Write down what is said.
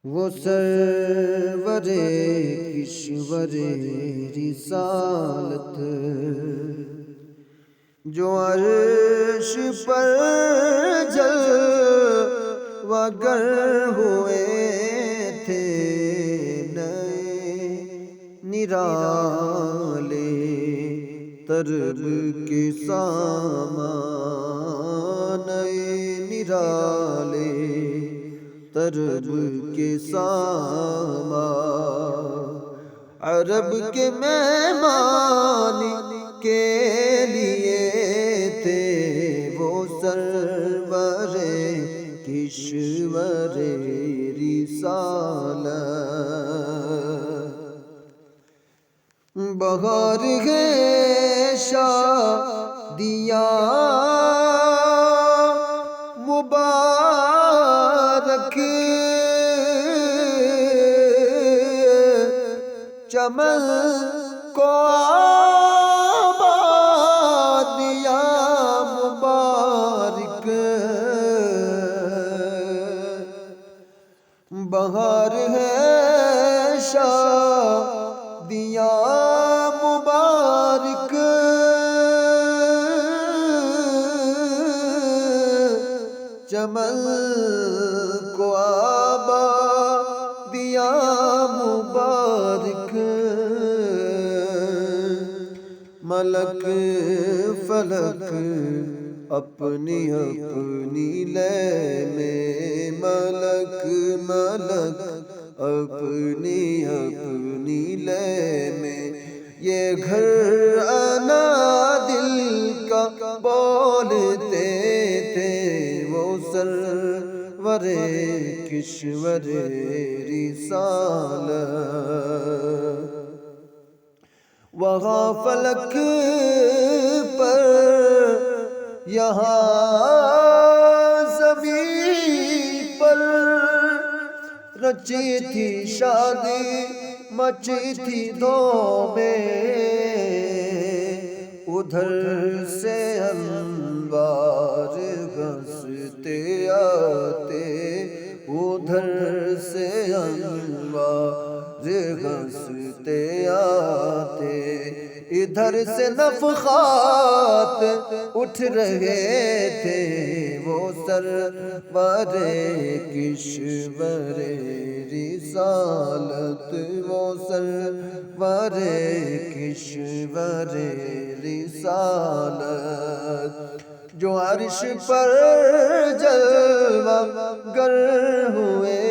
وہ سرور کشور رسالت جو عرش پر جلوہ گر ہوئے تھے نئے نرالے طرب کے سامان، نئے نرالے طرب کے سامان، عرب کے مہمان کے لیے تھے وہ سرور کشور رسالت۔ بہار ہے شادیاں مبارک، چمن کو آبادیاں مبارک، بہار ہے شادیاں مبارک، چمن کو آبادیاں مبارک، ملک فلک اپنی اپنی لے میں، ملک ملک اپنی اپنی لے میں، یہ گھر انا دل کا بولتے تھے وہ سرور کشور رسالت۔ وہاں فلک پر یہاں زمین پر رچی تھی شادی، مچی تھی دھومیں، ادھر سے انوار گھستے آتے، ادھر سے انوار گھستے آتے، ادھر سے نفخات اٹھ رہے تھے وہ سرور کشور رسالت، وہ سرور کشور رسالت، جو عرش پر جلوہ گر ہوئے